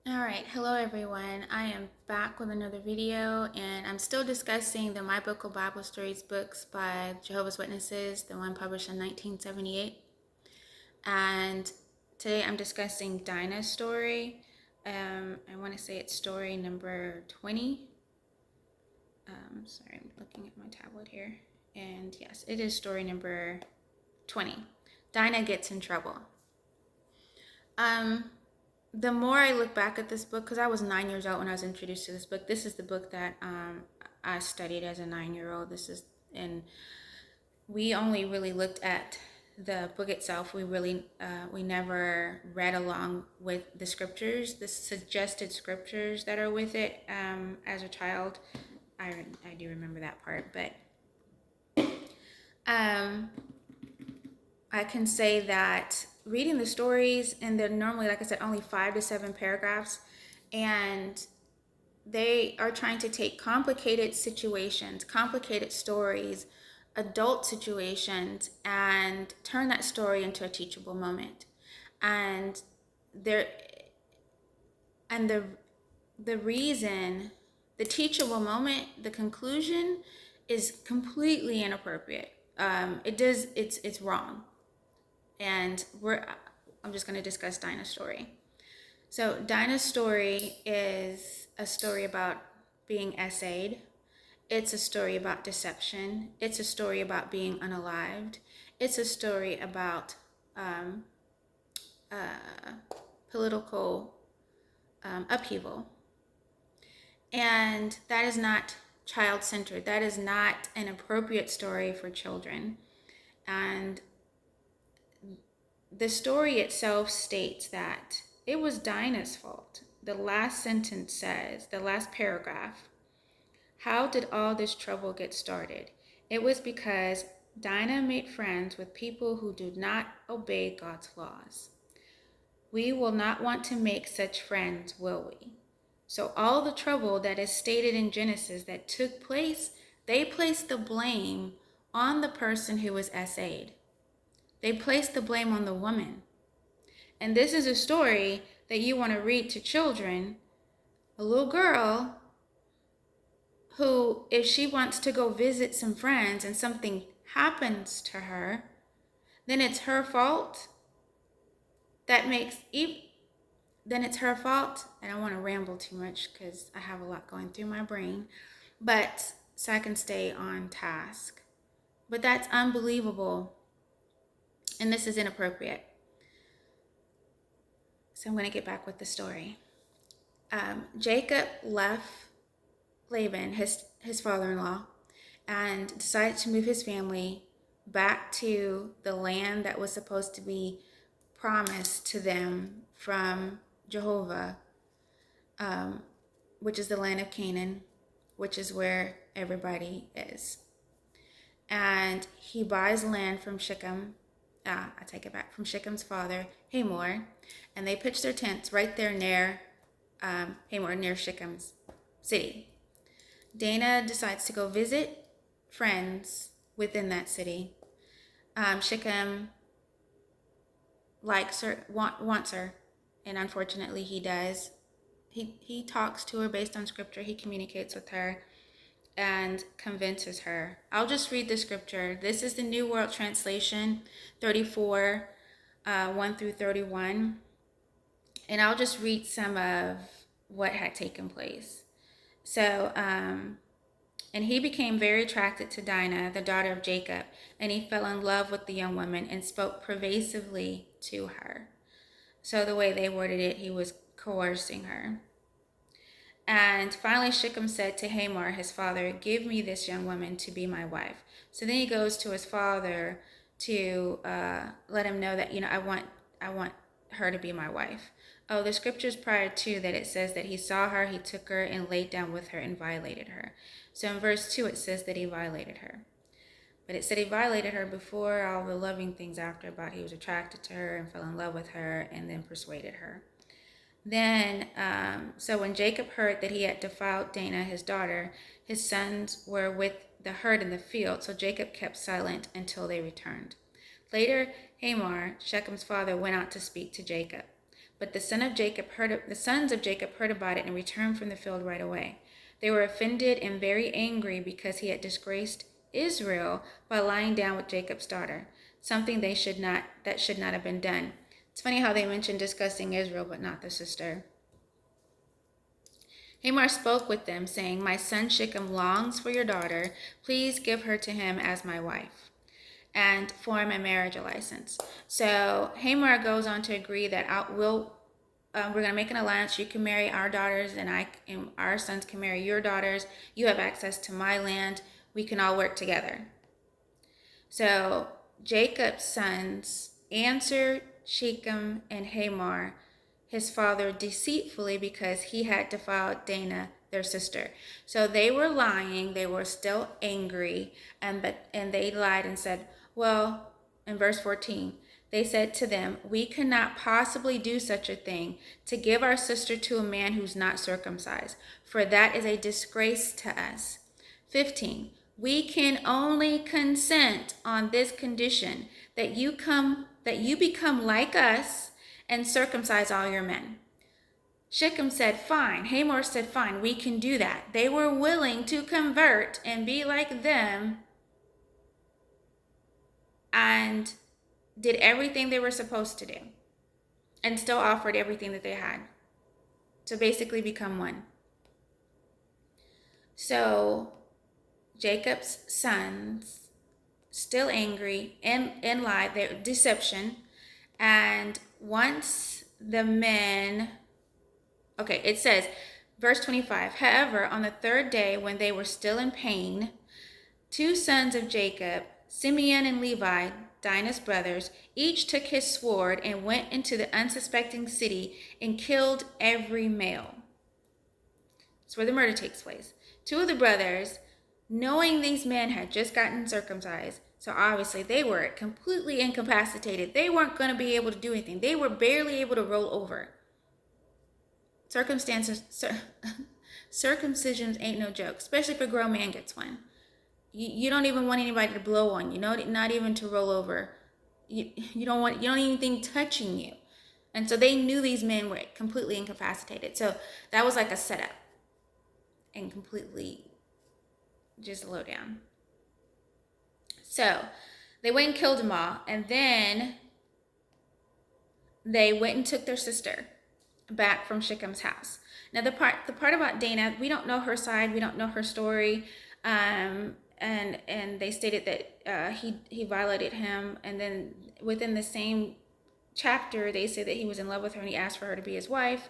All right, hello everyone. I am back with another video, and I'm still discussing the My Book of Bible Stories books by Jehovah's Witnesses, the one published in 1978. And today I'm discussing Dinah's story. I want to say it's story number 20. Sorry, I'm looking at my tablet here. And yes, it is story number 20. Dinah gets in trouble. Um, the more I look back at this book, because I was 9 years old when I was introduced to this book. This is the book that I studied as a 9-year-old. And we only really looked at the book itself. We never read along with the scriptures, the suggested scriptures that are with it. As a child, I do remember that part, but um, I can say that reading the stories, and they're normally, like I said, only 5 to 7 paragraphs, and they are trying to take complicated situations, complicated stories, adult situations, and turn that story into a teachable moment. And there, and the reason, the teachable moment, the conclusion is completely inappropriate. It's wrong, and I'm just going to discuss Dinah's story. So Dinah's story is a story about being essayed. It's a story about deception. It's a story about being unalived. It's a story about um, political upheaval. And that is not child-centered. That is not an appropriate story for children. And the story itself states that it was Dinah's fault. The last sentence says, the last paragraph, how did all this trouble get started? It was because Dinah made friends with people who do not obey God's laws. We will not want to make such friends, will we? So all the trouble that is stated in Genesis that took place, they placed the blame on the person who was essayed. They placed the blame on the woman. And this is a story that you want to read to children. A little girl who, if she wants to go visit some friends and something happens to her, then it's her fault. Then it's her fault. I don't want to ramble too much because I have a lot going through my brain, but so I can stay on task. But that's unbelievable, and this is inappropriate. So I'm going to get back with the story. Jacob left Laban, his father-in-law, and decided to move his family back to the land that was supposed to be promised to them from Jehovah, which is the land of Canaan, which is where everybody is. And he buys land from Shechem. I take it back, from Shechem's father, Hamor, and they pitch their tents right there near Hamor, near Shechem's city. Dinah decides to go visit friends within that city. Shechem likes her, wants her, and unfortunately he does. He talks to her based on scripture. He communicates with her and convinces her. I'll just read the scripture. This is the New World Translation, 34, 1 through 31. And I'll just read some of what had taken place. So, and he became very attracted to Dinah, the daughter of Jacob, and he fell in love with the young woman and spoke pervasively to her. So the way they worded it, he was coercing her. And finally, Shechem said to Hamor, his father, give me this young woman to be my wife. So then he goes to his father to let him know that, I want her to be my wife. Oh, the scriptures prior to that, it says that he saw her, he took her and laid down with her and violated her. So in verse 2, it says that he violated her. But it said he violated her before all the loving things after, about he was attracted to her and fell in love with her and then persuaded her. Then, so when Jacob heard that he had defiled Dinah, his daughter, his sons were with the herd in the field, so Jacob kept silent until they returned. Later, Hamor, Shechem's father, went out to speak to Jacob. But the sons of Jacob heard about it and returned from the field right away. They were offended and very angry because he had disgraced Israel by lying down with Jacob's daughter, something should not have been done. It's funny how they mention discussing Israel but not the sister. Hamor spoke with them, saying, "My son Shechem longs for your daughter. Please give her to him as my wife and form a marriage license." So Hamor goes on to agree that we're going to make an alliance. You can marry our daughters, and our sons can marry your daughters. You have access to my land. We can all work together. So Jacob's sons answered Shechem and Hamor, his father, deceitfully because he had defiled Dinah, their sister. So they were lying. They were still angry, and they lied and said, well, in verse 14, they said to them, "We cannot possibly do such a thing, to give our sister to a man who's not circumcised, for that is a disgrace to us." 15, "We can only consent on this condition, that you become like us and circumcise all your men." Shechem said, "Fine." Hamor said, "Fine, we can do that." They were willing to convert and be like them and did everything they were supposed to do and still offered everything that they had to basically become one. So Jacob's sons, still angry and lied, their deception. And once the men, okay, it says, verse 25, "However, on the third day, when they were still in pain, two sons of Jacob, Simeon and Levi, Dinah's brothers, each took his sword and went into the unsuspecting city and killed every male." That's where the murder takes place. Two of the brothers, knowing these men had just gotten circumcised, so obviously they were completely incapacitated. They weren't going to be able to do anything. They were barely able to roll over. Circumcisions ain't no joke, especially if a grown man gets one. You don't even want anybody to blow on you, not even to roll over. You don't want anything touching you. And so they knew these men were completely incapacitated. So that was like a setup and completely just low down. So they went and killed them all, and then they went and took their sister back from Shechem's house. Now the part about Dinah, we don't know her side, we don't know her story, and they stated that he violated him, and then within the same chapter they say that he was in love with her and he asked for her to be his wife,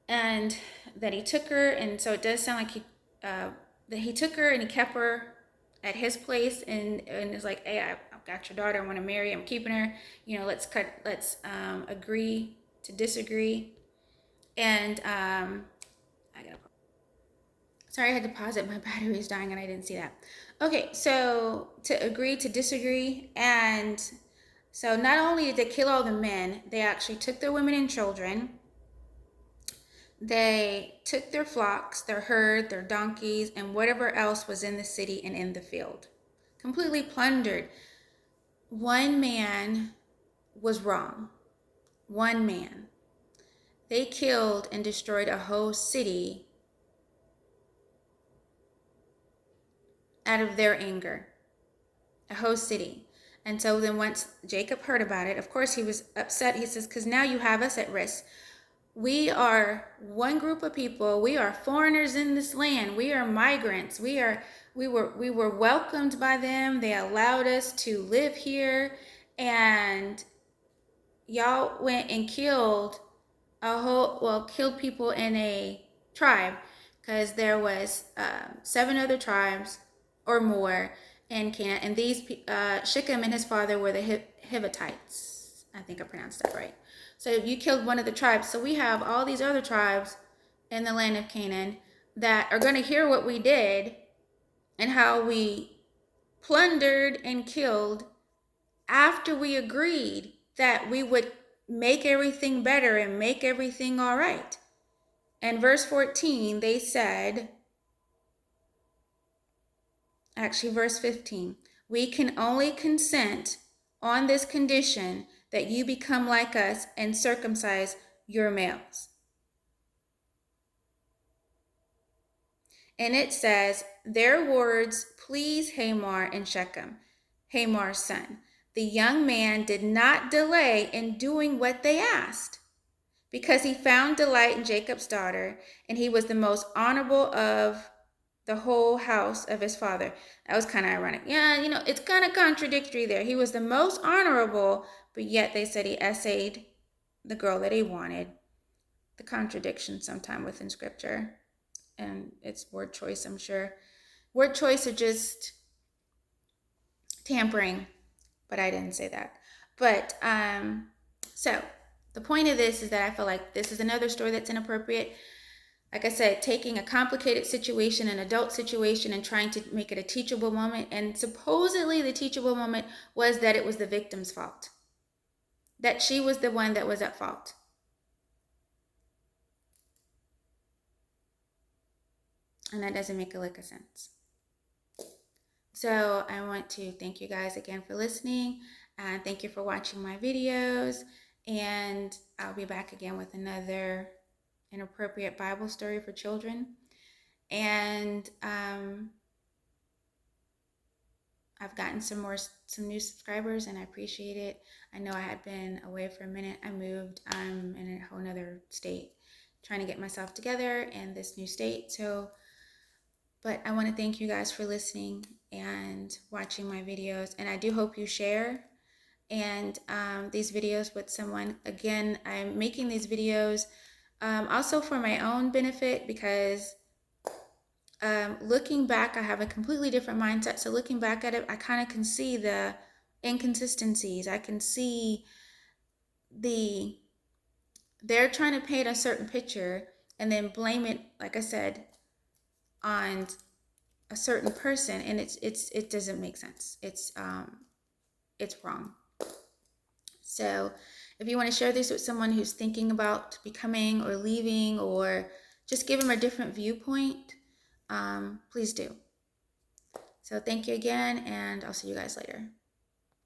and that he took her, and so it does sound like that he took her and he kept her at his place, and is like, "Hey, I've got your daughter, I want to marry, I'm keeping her, let's agree to disagree." And sorry, I had to pause it, my battery was dying and I didn't see that. Okay, so to agree to disagree, and so not only did they kill all the men, they actually took their women and children. They took their flocks, their herd, their donkeys, and whatever else was in the city and in the field. Completely plundered. One man was wrong. One man. They killed and destroyed a whole city out of their anger. A whole city. And so then once Jacob heard about it, of course he was upset. He says, "Because now you have us at risk. We are one group of people. We are foreigners in this land. We are migrants. We were welcomed by them. They allowed us to live here, and y'all went and killed killed people in a tribe, because there was 7 other tribes or more in Canaan, and these Shechem and his father were the Hivitites. I think I pronounced that right. So you killed one of the tribes. So we have all these other tribes in the land of Canaan that are going to hear what we did and how we plundered and killed after we agreed that we would make everything better and make everything all right." And verse 14, they said, actually verse 15, "We can only consent on this condition, that you become like us and circumcise your males. And it says, their words pleased Hamor and Shechem, Hamar's son. The young man did not delay in doing what they asked, because he found delight in Jacob's daughter, and he was the most honorable of the whole house of his father. That was kind of ironic. Yeah, it's kind of contradictory there. He was the most honorable, but yet they said he essayed the girl that he wanted. The contradiction sometime within scripture. And it's word choice, I'm sure. Word choice or just tampering, but I didn't say that. But so the point of this is that I feel like this is another story that's inappropriate. Like I said, taking a complicated situation, an adult situation, and trying to make it a teachable moment. And supposedly the teachable moment was that it was the victim's fault, that she was the one that was at fault. And that doesn't make a lick of sense. So I want to thank you guys again for listening, and thank you for watching my videos, and I'll be back again with another inappropriate Bible story for children. And I've gotten some new subscribers, and I appreciate it. I know I had been away for a minute. I moved. I'm in a whole nother state, trying to get myself together in this new state. But I want to thank you guys for listening and watching my videos, and I do hope you share and these videos with someone. Again, I'm making these videos also for my own benefit, because looking back, I have a completely different mindset. So looking back at it, I kind of can see the inconsistencies. I can see they're trying to paint a certain picture and then blame it, like I said, on a certain person, and it doesn't make sense. It's wrong. So if you want to share this with someone who's thinking about becoming or leaving, or just give them a different viewpoint, please do. So thank you again, and I'll see you guys later.